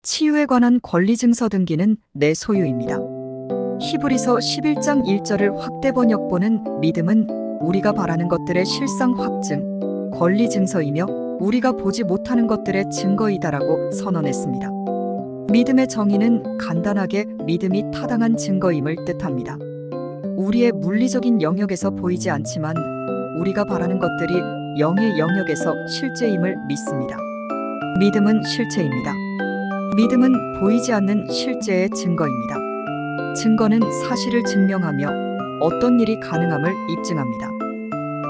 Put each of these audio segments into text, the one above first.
치유에 관한 권리 증서 등기는 내 소유입니다. 히브리서 11장 1절을 확대 번역본은 믿음은 우리가 바라는 것들의 실상 확증, 권리 증서이며 우리가 보지 못하는 것들의 증거이다라고 선언했습니다. 믿음의 정의는 간단하게 믿음이 타당한 증거임을 뜻합니다. 우리의 물리적인 영역에서 보이지 않지만 우리가 바라는 것들이 영의 영역에서 실제임을 믿습니다. 믿음은 실체입니다. 믿음은 보이지 않는 실제의 증거입니다. 증거는 사실을 증명하며 어떤 일이 가능함을 입증합니다.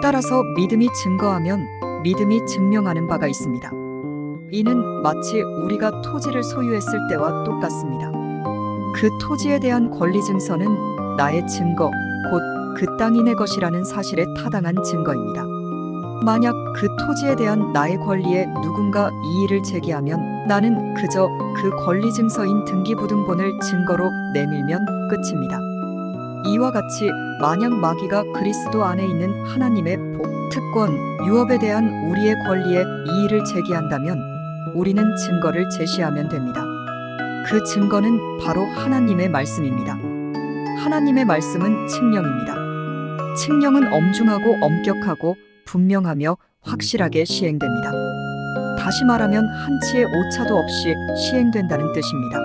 따라서 믿음이 증거하면 믿음이 증명하는 바가 있습니다. 이는 마치 우리가 토지를 소유했을 때와 똑같습니다. 그 토지에 대한 권리 증서는 나의 증거, 곧 그 땅이 내 것이라는 사실의 타당한 증거입니다. 만약 그 토지에 대한 나의 권리에 누군가 이의를 제기하면 나는 그저 그 권리 증서인 등기부등본을 증거로 내밀면 끝입니다. 이와 같이 만약 마귀가 그리스도 안에 있는 하나님의 복, 특권, 유업에 대한 우리의 권리에 이의를 제기한다면 우리는 증거를 제시하면 됩니다. 그 증거는 바로 하나님의 말씀입니다. 하나님의 말씀은 칙령입니다. 칙령은 엄중하고 엄격하고 분명하며 확실하게 시행됩니다. 다시 말하면 한치의 오차도 없이 시행된다는 뜻입니다.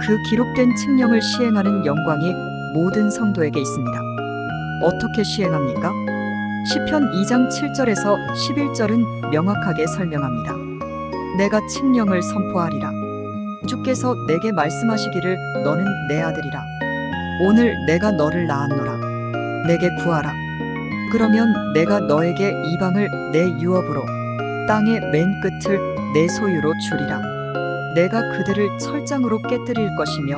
그 기록된 칙령을 시행하는 영광이 모든 성도에게 있습니다. 어떻게 시행합니까? 시편 2장 7절에서 11절은 명확하게 설명합니다. 내가 칙령을 선포하리라. 주께서 내게 말씀하시기를 너는 내 아들이라. 오늘 내가 너를 낳았노라. 내게 구하라. 그러면 내가 너에게 이방을 내 유업으로 땅의 맨 끝을 내 소유로 주리라. 내가 그들을 철장으로 깨뜨릴 것이며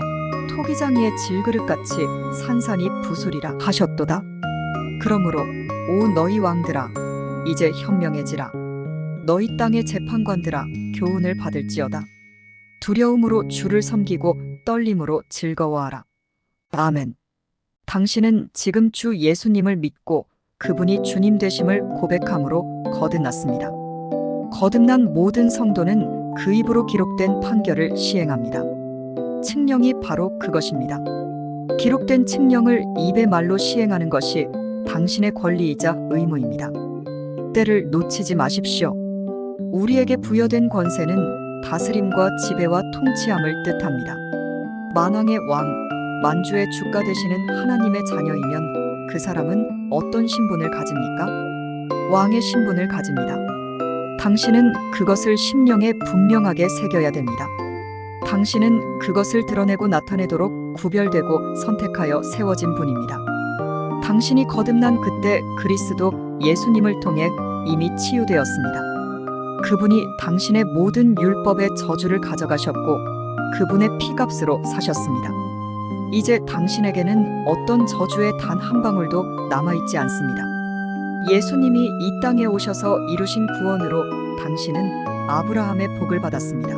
토기장이의 질그릇같이 산산이 부수리라 하셨도다. 그러므로 오 너희 왕들아 이제 현명해지라. 너희 땅의 재판관들아 교훈을 받을지어다. 두려움으로 주를 섬기고 떨림으로 즐거워하라. 아멘. 당신은 지금 주 예수님을 믿고 그분이 주님 되심을 고백함으로 거듭났습니다. 거듭난 모든 성도는 그 입으로 기록된 판결을 시행합니다. 칙령이 바로 그것입니다. 기록된 칙령을 입의 말로 시행하는 것이 당신의 권리이자 의무입니다. 때를 놓치지 마십시오. 우리에게 부여된 권세는 다스림과 지배와 통치함을 뜻합니다. 만왕의 왕, 만주의 주가 되시는 하나님의 자녀이면 그 사람은 어떤 신분을 가집니까? 왕의 신분을 가집니다. 당신은 그것을 심령에 분명하게 새겨야 됩니다. 당신은 그것을 드러내고 나타내도록 구별되고 선택하여 세워진 분입니다. 당신이 거듭난 그때 그리스도 예수님을 통해 이미 치유되었습니다. 그분이 당신의 모든 율법의 저주를 가져가셨고 그분의 피값으로 사셨습니다. 이제 당신에게는 어떤 저주의 단 한 방울도 남아있지 않습니다. 예수님이 이 땅에 오셔서 이루신 구원으로 당신은 아브라함의 복을 받았습니다.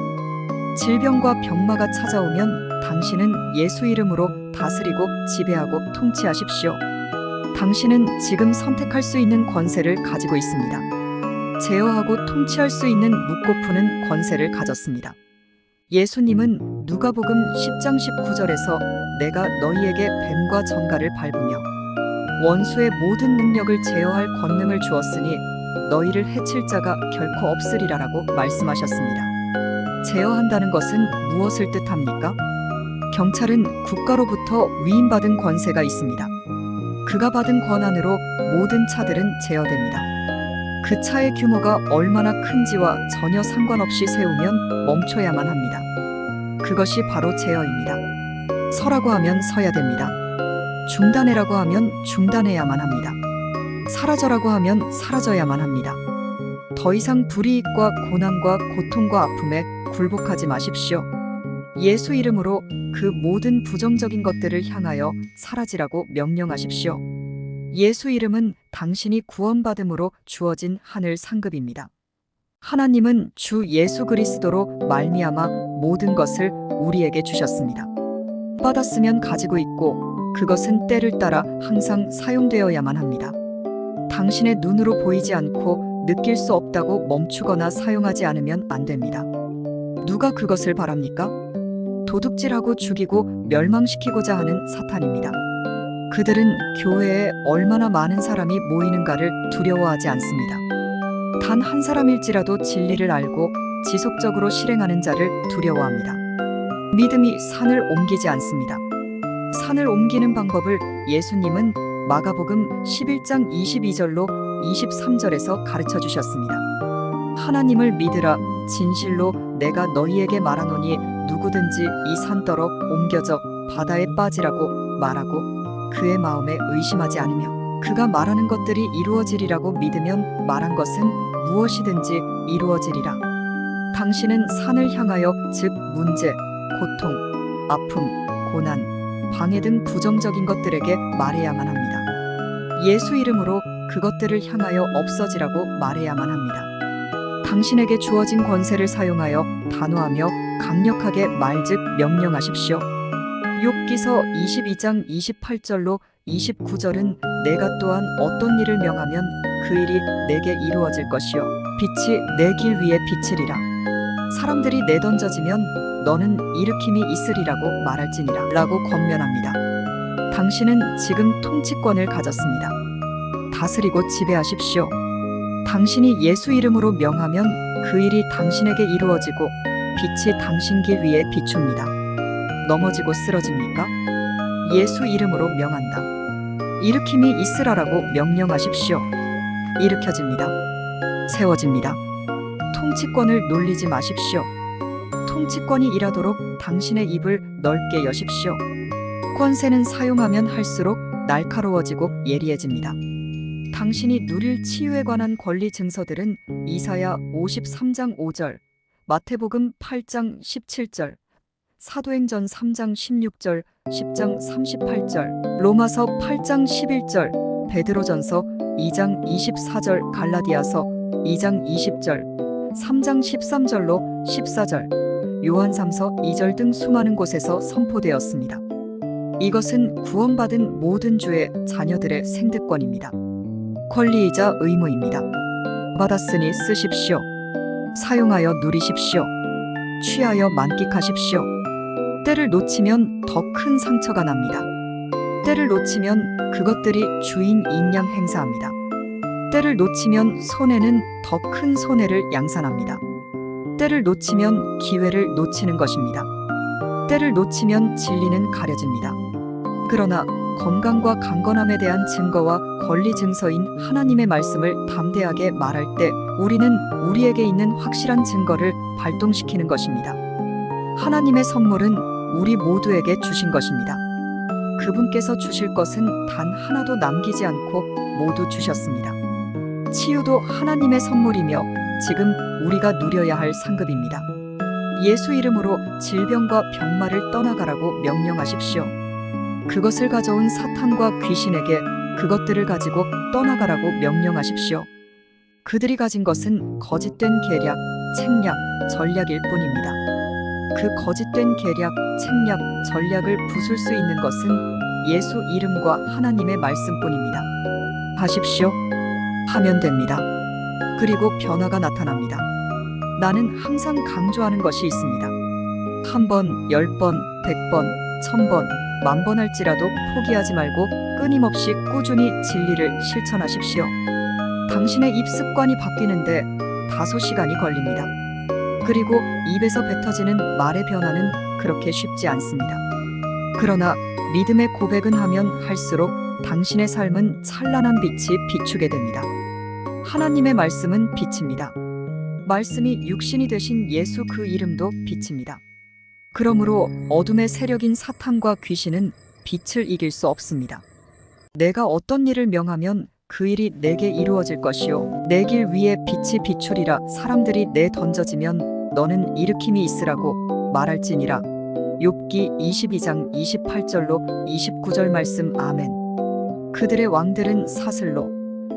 질병과 병마가 찾아오면 당신은 예수 이름으로 다스리고 지배하고 통치하십시오. 당신은 지금 선택할 수 있는 권세를 가지고 있습니다. 제어하고 통치할 수 있는 묻고 푸는 권세를 가졌습니다. 예수님은 누가복음 10장 19절에서 내가 너희에게 뱀과 정갈을 밟으며 원수의 모든 능력을 제어할 권능을 주었으니 너희를 해칠 자가 결코 없으리라라고 말씀하셨습니다. 제어한다는 것은 무엇을 뜻합니까? 경찰은 국가로부터 위임받은 권세가 있습니다. 그가 받은 권한으로 모든 차들은 제어됩니다. 그 차의 규모가 얼마나 큰지와 전혀 상관없이 세우면 멈춰야만 합니다. 그것이 바로 제어입니다. 서라고 하면 서야 됩니다. 중단해라고 하면 중단해야만 합니다. 사라져라고 하면 사라져야만 합니다. 더 이상 불이익과 고난과 고통과 아픔에 굴복하지 마십시오. 예수 이름으로 그 모든 부정적인 것들을 향하여 사라지라고 명령하십시오. 예수 이름은 당신이 구원받음으로 주어진 하늘 상급입니다. 하나님은 주 예수 그리스도로 말미암아 모든 것을 우리에게 주셨습니다. 받았으면 가지고 있고 그것은 때를 따라 항상 사용되어야만 합니다. 당신의 눈으로 보이지 않고 느낄 수 없다고 멈추거나 사용하지 않으면 안 됩니다. 누가 그것을 바랍니까? 도둑질하고 죽이고 멸망시키고자 하는 사탄입니다. 그들은 교회에 얼마나 많은 사람이 모이는가를 두려워하지 않습니다. 단 한 사람일지라도 진리를 알고 지속적으로 실행하는 자를 두려워합니다. 믿음이 산을 옮기지 않습니다. 산을 옮기는 방법을 예수님은 마가복음 11장 22절로 23절에서 가르쳐 주셨습니다. 하나님을 믿으라. 진실로 내가 너희에게 말하노니 누구든지 이 산더러 옮겨져 바다에 빠지라고 말하고 그의 마음에 의심하지 않으며 그가 말하는 것들이 이루어지리라고 믿으면 말한 것은 무엇이든지 이루어지리라. 당신은 산을 향하여 즉 문제, 고통, 아픔, 고난, 방해 등 부정적인 것들에게 말해야만 합니다. 예수 이름으로 그것들을 향하여 없어지라고 말해야만 합니다. 당신에게 주어진 권세를 사용하여 단호하며 강력하게 즉 명령하십시오. 욥기서 22장 28절로 29절은 내가 또한 어떤 일을 명하면 그 일이 내게 이루어질 것이요 빛이 내 길 위에 비치리라. 사람들이 내던져지면 너는 일으킴이 있으리라고 말할지니라 라고 권면합니다. 당신은 지금 통치권을 가졌습니다. 다스리고 지배하십시오. 당신이 예수 이름으로 명하면 그 일이 당신에게 이루어지고 빛이 당신 길 위에 비춥니다. 넘어지고 쓰러집니까? 예수 이름으로 명한다. 일으킴이 있으라라고 명령하십시오. 일으켜집니다. 세워집니다. 통치권을 놀리지 마십시오. 통치권이 일하도록 당신의 입을 넓게 여십시오. 권세는 사용하면 할수록 날카로워지고 예리해집니다. 당신이 누릴 치유에 관한 권리 증서들은 이사야 53장 5절, 마태복음 8장 17절, 사도행전 3장 16절, 10장 38절, 로마서 8장 11절, 베드로전서 2장 24절, 갈라디아서 2장 20절, 3장 13절로 14절, 요한3서 2절 등 수많은 곳에서 선포되었습니다. 이것은 구원받은 모든 주의 자녀들의 생득권입니다. 권리이자 의무입니다. 받았으니 쓰십시오. 사용하여 누리십시오. 취하여 만끽하십시오. 때를 놓치면 더 큰 상처가 납니다. 때를 놓치면 그것들이 주인 인양 행사합니다. 때를 놓치면 손해는 더 큰 손해를 양산합니다. 때를 놓치면 기회를 놓치는 것입니다. 때를 놓치면 진리는 가려집니다. 그러나 건강과 강건함에 대한 증거와 권리 증서인 하나님의 말씀을 담대하게 말할 때 우리는 우리에게 있는 확실한 증거를 발동시키는 것입니다. 하나님의 선물은 우리 모두에게 주신 것입니다. 그분께서 주실 것은 단 하나도 남기지 않고 모두 주셨습니다. 치유도 하나님의 선물이며 지금 우리가 누려야 할 상급입니다. 예수 이름으로 질병과 병마를 떠나가라고 명령하십시오. 그것을 가져온 사탄과 귀신에게 그것들을 가지고 떠나가라고 명령하십시오. 그들이 가진 것은 거짓된 계략, 책략, 전략일 뿐입니다. 그 거짓된 계략, 책략, 전략을 부술 수 있는 것은 예수 이름과 하나님의 말씀뿐입니다. 하십시오. 하면 됩니다. 그리고 변화가 나타납니다. 나는 항상 강조하는 것이 있습니다. 1번, 10번, 100번, 1000번, 10,000번 할지라도 포기하지 말고 끊임없이 꾸준히 진리를 실천하십시오. 당신의 입 습관이 바뀌는데 다소 시간이 걸립니다. 그리고 입에서 뱉어지는 말의 변화는 그렇게 쉽지 않습니다. 그러나 믿음의 고백은 하면 할수록 당신의 삶은 찬란한 빛이 비추게 됩니다. 하나님의 말씀은 빛입니다. 말씀이 육신이 되신 예수 그 이름도 빛입니다. 그러므로 어둠의 세력인 사탄과 귀신은 빛을 이길 수 없습니다. 내가 어떤 일을 명하면 그 일이 내게 이루어질 것이요 내 길 위에 빛이 비추리라. 사람들이 내던져지면 너는 일으킴이 있으라고 말할지니라. 욥기 22장 28절로 29절 말씀. 아멘. 그들의 왕들은 사슬로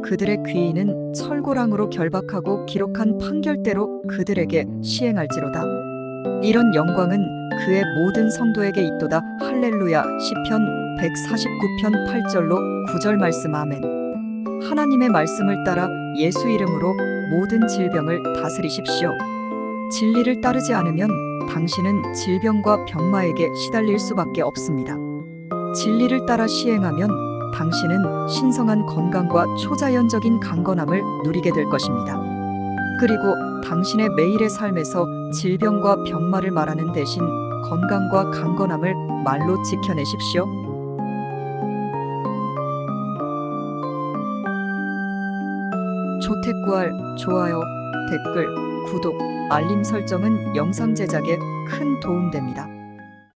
그들의 귀인은 철고랑으로 결박하고 기록한 판결대로 그들에게 시행할지로다. 이런 영광은 그의 모든 성도에게 있도다. 할렐루야. 시편 149편 8절로 9절 말씀. 아멘. 하나님의 말씀을 따라 예수 이름으로 모든 질병을 다스리십시오. 진리를 따르지 않으면 당신은 질병과 병마에게 시달릴 수밖에 없습니다. 진리를 따라 시행하면 당신은 신성한 건강과 초자연적인 강건함을 누리게 될 것입니다. 그리고 당신의 매일의 삶에서 질병과 병마를 말하는 대신 건강과 강건함을 말로 지켜내십시오. 조택구알, 좋아요, 댓글, 구독, 알림 설정은 영상 제작에 큰 도움 됩니다.